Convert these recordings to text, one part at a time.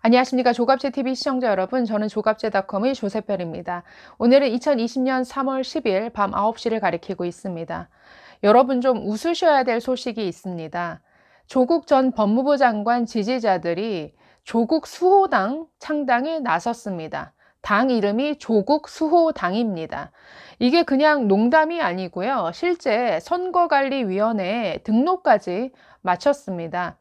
안녕하십니까. 조갑제TV 시청자 여러분, 저는 조갑제닷컴의 조세별입니다. 오늘은 2020년 3월 10일 밤 9시를 가리키고 있습니다. 여러분 좀 웃으셔야 될 소식이 있습니다. 조국 전 법무부 장관 지지자들이 조국 수호당 창당에 나섰습니다. 당 이름이 조국 수호당입니다. 이게 그냥 농담이 아니고요. 실제 선거관리위원회에 등록까지 마쳤습니다.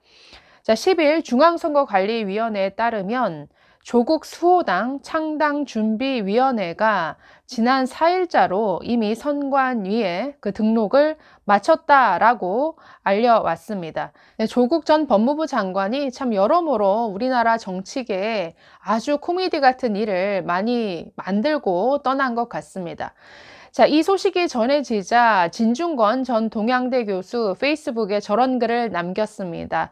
자, 10일 중앙선거관리위원회에 따르면 조국 수호당 창당준비위원회가 지난 4일자로 이미 선관위에 그 등록을 마쳤다라고 알려왔습니다. 네, 조국 전 법무부 장관이 참 여러모로 우리나라 정치계에 아주 코미디 같은 일을 많이 만들고 떠난 것 같습니다. 자, 이 소식이 전해지자 진중권 전 동양대 교수 페이스북에 저런 글을 남겼습니다.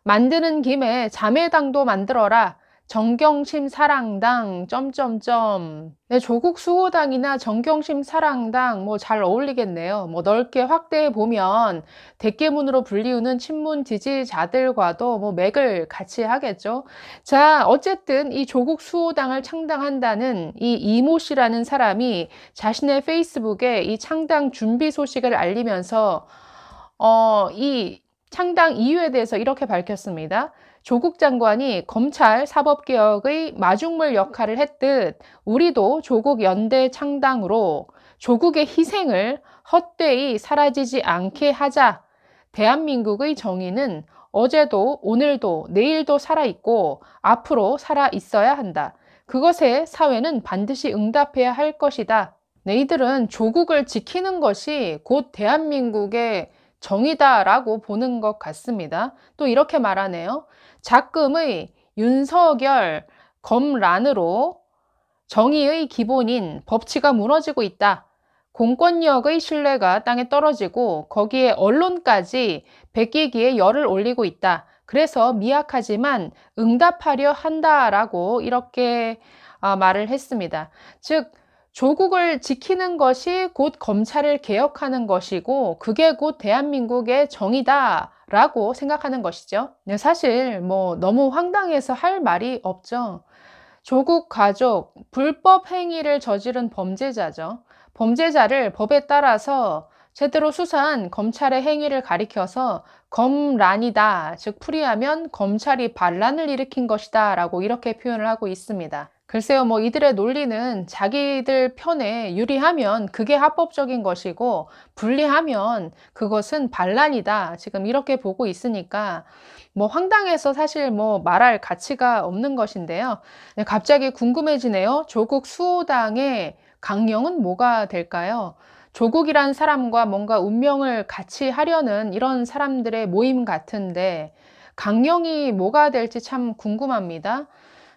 만드는 김에 자매당도 만들어라. 정경심 사랑당 점점점. 네, 조국 수호당이나 정경심 사랑당 뭐 잘 어울리겠네요. 뭐 넓게 확대해 보면 대깨문으로 불리우는 친문 지지자들과도 뭐 맥을 같이 하겠죠. 자, 어쨌든 이 조국 수호당을 창당한다는 이 이모 씨라는 사람이 자신의 페이스북에 이 창당 준비 소식을 알리면서 이 창당 이유에 대해서 이렇게 밝혔습니다. 조국 장관이 검찰 사법개혁의 마중물 역할을 했듯 우리도 조국 연대 창당으로 조국의 희생을 헛되이 사라지지 않게 하자. 대한민국의 정의는 어제도 오늘도 내일도 살아있고 앞으로 살아있어야 한다. 그것에 사회는 반드시 응답해야 할 것이다. 이들은 조국을 지키는 것이 곧 대한민국의 정의다라고 보는 것 같습니다. 또 이렇게 말하네요. 작금의 윤석열 검란으로 정의의 기본인 법치가 무너지고 있다. 공권력의 신뢰가 땅에 떨어지고 거기에 언론까지 베끼기에 열을 올리고 있다. 그래서 미약하지만 응답하려 한다라고 이렇게 말을 했습니다. 즉 조국을 지키는 것이 곧 검찰을 개혁하는 것이고 그게 곧 대한민국의 정의다라고 생각하는 것이죠. 사실 뭐 너무 황당해서 할 말이 없죠. 조국 가족 불법 행위를 저지른 범죄자죠. 범죄자를 법에 따라서 제대로 수사한 검찰의 행위를 가리켜서 검란이다, 즉 풀이하면 검찰이 반란을 일으킨 것이다 라고 이렇게 표현을 하고 있습니다. 글쎄요, 뭐 이들의 논리는 자기들 편에 유리하면 그게 합법적인 것이고 불리하면 그것은 반란이다, 지금 이렇게 보고 있으니까 뭐 황당해서 사실 뭐 말할 가치가 없는 것인데요. 네, 갑자기 궁금해지네요. 조국 수호당의 강령은 뭐가 될까요? 조국이란 사람과 뭔가 운명을 같이 하려는 이런 사람들의 모임 같은데 강령이 뭐가 될지 참 궁금합니다.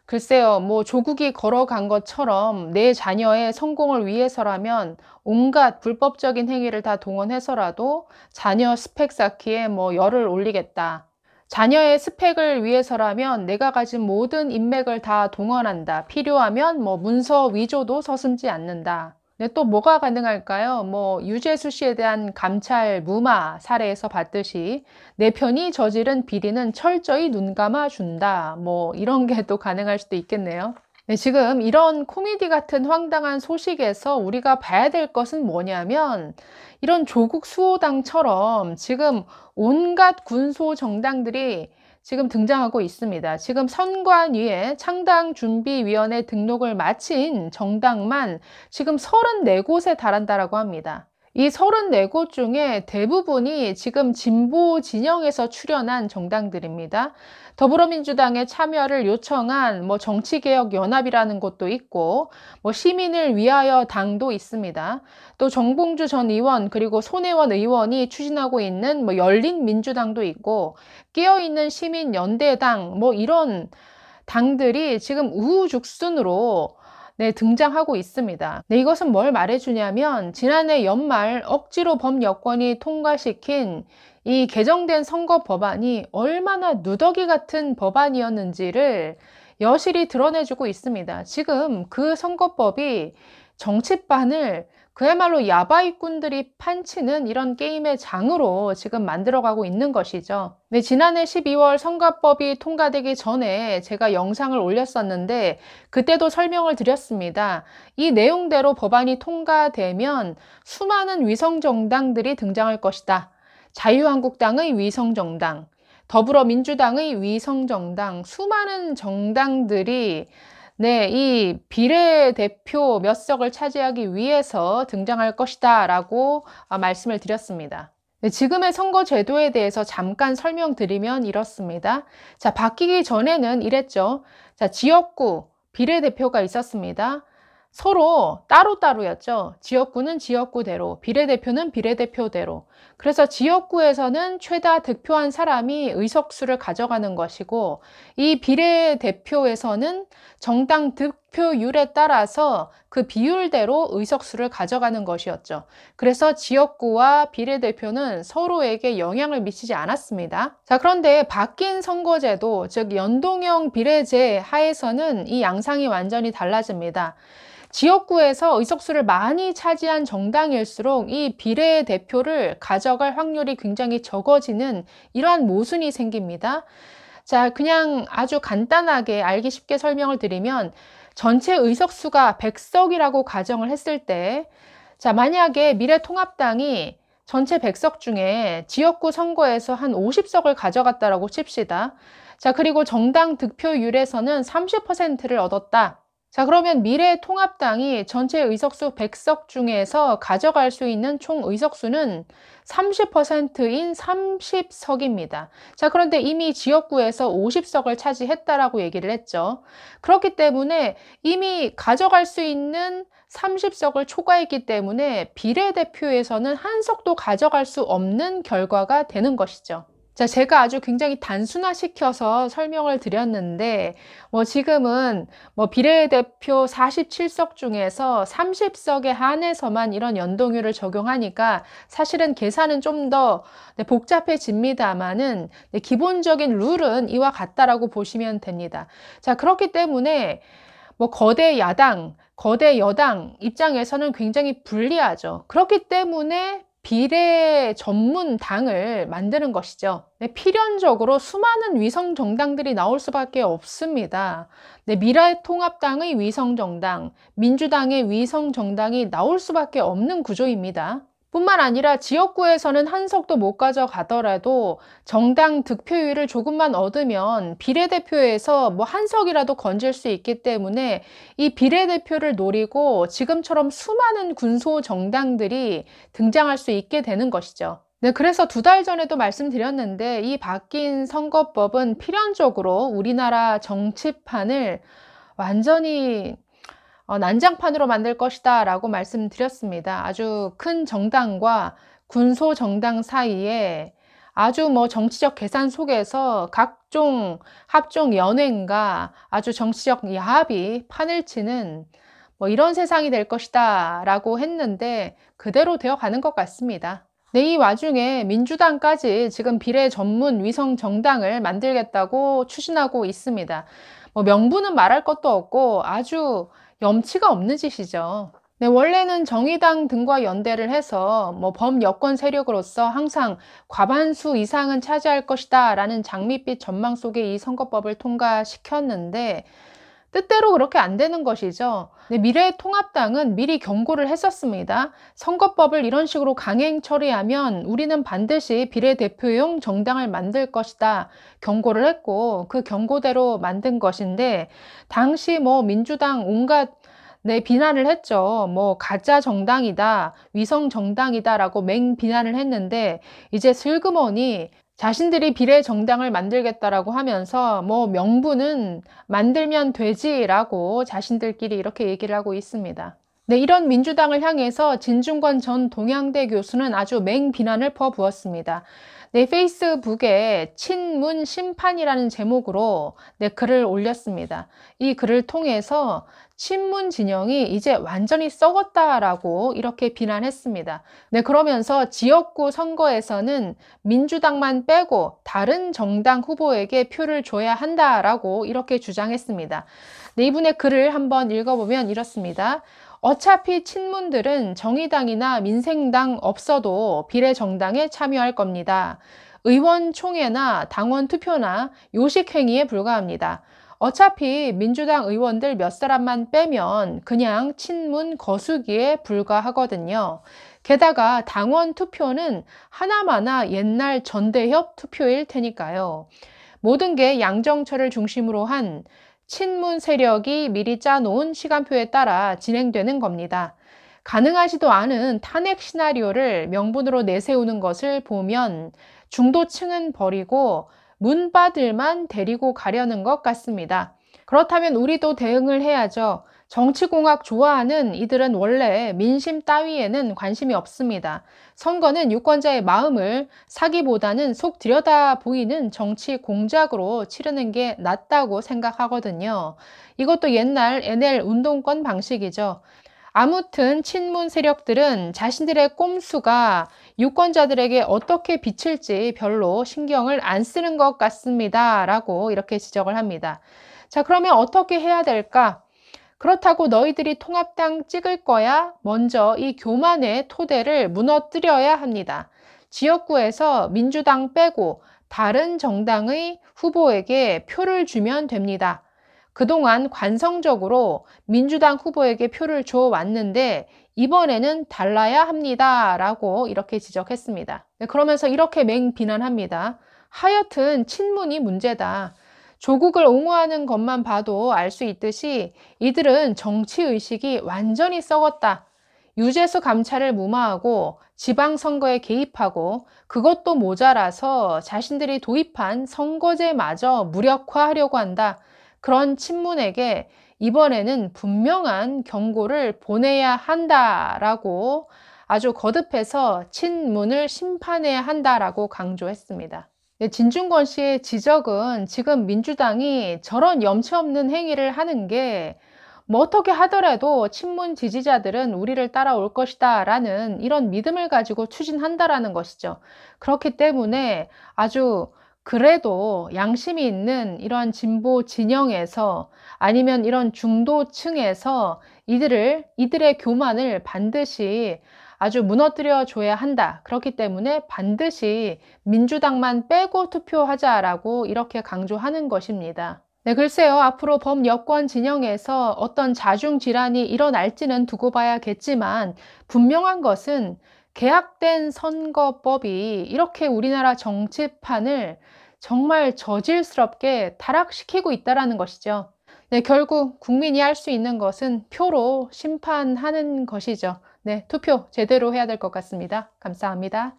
글쎄요, 뭐 조국이 걸어간 것처럼 내 자녀의 성공을 위해서라면 온갖 불법적인 행위를 다 동원해서라도 자녀 스펙 쌓기에 뭐 열을 올리겠다. 자녀의 스펙을 위해서라면 내가 가진 모든 인맥을 다 동원한다. 필요하면 뭐 문서 위조도 서슴지 않는다. 네, 또 뭐가 가능할까요? 뭐 유재수 씨에 대한 감찰 무마 사례에서 봤듯이 내 편이 저지른 비리는 철저히 눈감아 준다. 뭐 이런 게 또 가능할 수도 있겠네요. 네, 지금 이런 코미디 같은 황당한 소식에서 우리가 봐야 될 것은 뭐냐면 이런 조국 수호당처럼 지금 온갖 군소 정당들이 지금 등장하고 있습니다. 지금 선관위에 창당준비위원회 등록을 마친 정당만 지금 34곳에 달한다라고 합니다. 이 34곳 중에 대부분이 지금 진보 진영에서 출연한 정당들입니다. 더불어민주당의 참여를 요청한 뭐 정치개혁연합이라는 곳도 있고 뭐 시민을 위하여 당도 있습니다. 또 정봉주 전 의원 그리고 손혜원 의원이 추진하고 있는 뭐 열린민주당도 있고 깨어있는 시민연대당 뭐 이런 당들이 지금 우후죽순으로 네, 등장하고 있습니다. 네, 이것은 뭘 말해주냐면 지난해 연말 억지로 범여권이 통과시킨 이 개정된 선거 법안이 얼마나 누더기 같은 법안이었는지를 여실히 드러내주고 있습니다. 지금 그 선거법이 정치판을 그야말로 야바이꾼들이 판치는 이런 게임의 장으로 지금 만들어가고 있는 것이죠. 네, 지난해 12월 선거법이 통과되기 전에 제가 영상을 올렸었는데 그때도 설명을 드렸습니다. 이 내용대로 법안이 통과되면 수많은 위성정당들이 등장할 것이다. 자유한국당의 위성정당, 더불어민주당의 위성정당, 수많은 정당들이 이 비례대표 몇 석을 차지하기 위해서 등장할 것이다 라고 말씀을 드렸습니다. 네, 지금의 선거 제도에 대해서 잠깐 설명드리면 이렇습니다. 자, 바뀌기 전에는 이랬죠. 자, 지역구 비례대표가 있었습니다. 서로 따로따로였죠. 지역구는 지역구대로, 비례대표는 비례대표대로. 그래서 지역구에서는 최다 득표한 사람이 의석수를 가져가는 것이고, 이 비례대표에서는 정당 득표율에 따라서 그 비율대로 의석수를 가져가는 것이었죠. 그래서 지역구와 비례대표는 서로에게 영향을 미치지 않았습니다. 자, 그런데 바뀐 선거제도, 즉 연동형 비례제 하에서는 이 양상이 완전히 달라집니다. 지역구에서 의석수를 많이 차지한 정당일수록 이 비례대표를 가져갈 확률이 굉장히 적어지는 이러한 모순이 생깁니다. 자, 그냥 아주 간단하게 알기 쉽게 설명을 드리면 전체 의석수가 100석이라고 가정을 했을 때, 자, 만약에 미래통합당이 전체 100석 중에 지역구 선거에서 한 50석을 가져갔다라고 칩시다. 자, 그리고 정당 득표율에서는 30%를 얻었다. 자, 그러면 미래통합당이 전체 의석수 100석 중에서 가져갈 수 있는 총 의석수는 30%인 30석입니다. 자, 그런데 이미 지역구에서 50석을 차지했다라고 얘기를 했죠. 그렇기 때문에 이미 가져갈 수 있는 30석을 초과했기 때문에 비례대표에서는 한 석도 가져갈 수 없는 결과가 되는 것이죠. 자, 제가 아주 굉장히 단순화시켜서 설명을 드렸는데, 지금은 비례대표 47석 중에서 30석에 한해서만 이런 연동률을 적용하니까 사실은 계산은 좀 더 복잡해집니다만은 기본적인 룰은 이와 같다라고 보시면 됩니다. 자, 그렇기 때문에 거대 야당, 거대 여당 입장에서는 굉장히 불리하죠. 그렇기 때문에 비례 전문 당을 만드는 것이죠. 필연적으로 수많은 위성 정당들이 나올 수밖에 없습니다. 미래통합당의 위성 정당, 민주당의 위성 정당이 나올 수밖에 없는 구조입니다. 뿐만 아니라 지역구에서는 한 석도 못 가져가더라도 정당 득표율을 조금만 얻으면 비례대표에서 한 석이라도 건질 수 있기 때문에 이 비례대표를 노리고 지금처럼 수많은 군소 정당들이 등장할 수 있게 되는 것이죠. 네, 그래서 2달 전에도 말씀드렸는데 이 바뀐 선거법은 필연적으로 우리나라 정치판을 완전히 난장판으로 만들 것이다 라고 말씀드렸습니다. 아주 큰 정당과 군소 정당 사이에 아주 정치적 계산 속에서 각종 합종 연횡과 아주 정치적 야합이 판을 치는 이런 세상이 될 것이다 라고 했는데 그대로 되어 가는 것 같습니다. 네, 이 와중에 민주당까지 지금 비례 전문 위성 정당을 만들겠다고 추진하고 있습니다. 명분은 말할 것도 없고 아주 염치가 없는 짓이죠. 네, 원래는 정의당 등과 연대를 해서 범여권 세력으로서 항상 과반수 이상은 차지할 것이다 라는 장밋빛 전망 속에 이 선거법을 통과시켰는데 뜻대로 그렇게 안 되는 것이죠. 네, 미래통합당은 미리 경고를 했었습니다. 선거법을 이런 식으로 강행 처리하면 우리는 반드시 비례대표용 정당을 만들 것이다 경고를 했고 그 경고대로 만든 것인데 당시 민주당 온갖 비난을 했죠. 가짜 정당이다, 위성 정당이다 라고 맹비난을 했는데 이제 슬그머니 자신들이 비례 정당을 만들겠다라고 하면서 명분은 만들면 되지라고 자신들끼리 이렇게 얘기를 하고 있습니다. 네, 이런 민주당을 향해서 진중권 전 동양대 교수는 아주 맹비난을 퍼부었습니다. 네, 페이스북에 친문 심판이라는 제목으로 글을 올렸습니다. 이 글을 통해서 친문 진영이 이제 완전히 썩었다라고 이렇게 비난했습니다. 네, 그러면서 지역구 선거에서는 민주당만 빼고 다른 정당 후보에게 표를 줘야 한다라고 이렇게 주장했습니다. 네, 이분의 글을 한번 읽어보면 이렇습니다. 어차피 친문들은 정의당이나 민생당 없어도 비례정당에 참여할 겁니다. 의원총회나 당원 투표나 요식행위에 불과합니다. 어차피 민주당 의원들 몇 사람만 빼면 그냥 친문 거수기에 불과하거든요. 게다가 당원 투표는 하나마나 옛날 전대협 투표일 테니까요. 모든 게 양정철을 중심으로 한 친문 세력이 미리 짜놓은 시간표에 따라 진행되는 겁니다. 가능하지도 않은 탄핵 시나리오를 명분으로 내세우는 것을 보면 중도층은 버리고 문바들만 데리고 가려는 것 같습니다. 그렇다면 우리도 대응을 해야죠. 정치공학 좋아하는 이들은 원래 민심 따위에는 관심이 없습니다. 선거는 유권자의 마음을 사기보다는 속 들여다 보이는 정치 공작으로 치르는 게 낫다고 생각하거든요. 이것도 옛날 NL 운동권 방식이죠. 아무튼 친문 세력들은 자신들의 꼼수가 유권자들에게 어떻게 비칠지 별로 신경을 안 쓰는 것 같습니다. 라고 이렇게 지적을 합니다. 자, 그러면 어떻게 해야 될까? 그렇다고 너희들이 통합당 찍을 거야? 먼저 이 교만의 토대를 무너뜨려야 합니다. 지역구에서 민주당 빼고 다른 정당의 후보에게 표를 주면 됩니다. 그동안 관성적으로 민주당 후보에게 표를 줘왔는데 이번에는 달라야 합니다. 라고 이렇게 지적했습니다. 그러면서 이렇게 맹비난합니다. 하여튼 친문이 문제다. 조국을 옹호하는 것만 봐도 알 수 있듯이 이들은 정치의식이 완전히 썩었다. 유재수 감찰을 무마하고 지방선거에 개입하고 그것도 모자라서 자신들이 도입한 선거제마저 무력화하려고 한다. 그런 친문에게 이번에는 분명한 경고를 보내야 한다라고 아주 거듭해서 친문을 심판해야 한다라고 강조했습니다. 진중권 씨의 지적은 지금 민주당이 저런 염치 없는 행위를 하는 게 뭐 어떻게 하더라도 친문 지지자들은 우리를 따라올 것이다 라는 이런 믿음을 가지고 추진한다라는 것이죠. 그렇기 때문에 아주 그래도 양심이 있는 이런 진보 진영에서 아니면 이런 중도층에서 이들의 교만을 반드시 아주 무너뜨려 줘야 한다. 그렇기 때문에 반드시 민주당만 빼고 투표하자라고 이렇게 강조하는 것입니다. 네, 글쎄요. 앞으로 범여권 진영에서 어떤 자중질환이 일어날지는 두고 봐야겠지만 분명한 것은 개혁된 선거법이 이렇게 우리나라 정치판을 정말 저질스럽게 타락시키고 있다는 것이죠. 네, 결국 국민이 할 수 있는 것은 표로 심판하는 것이죠. 네, 투표 제대로 해야 될 것 같습니다. 감사합니다.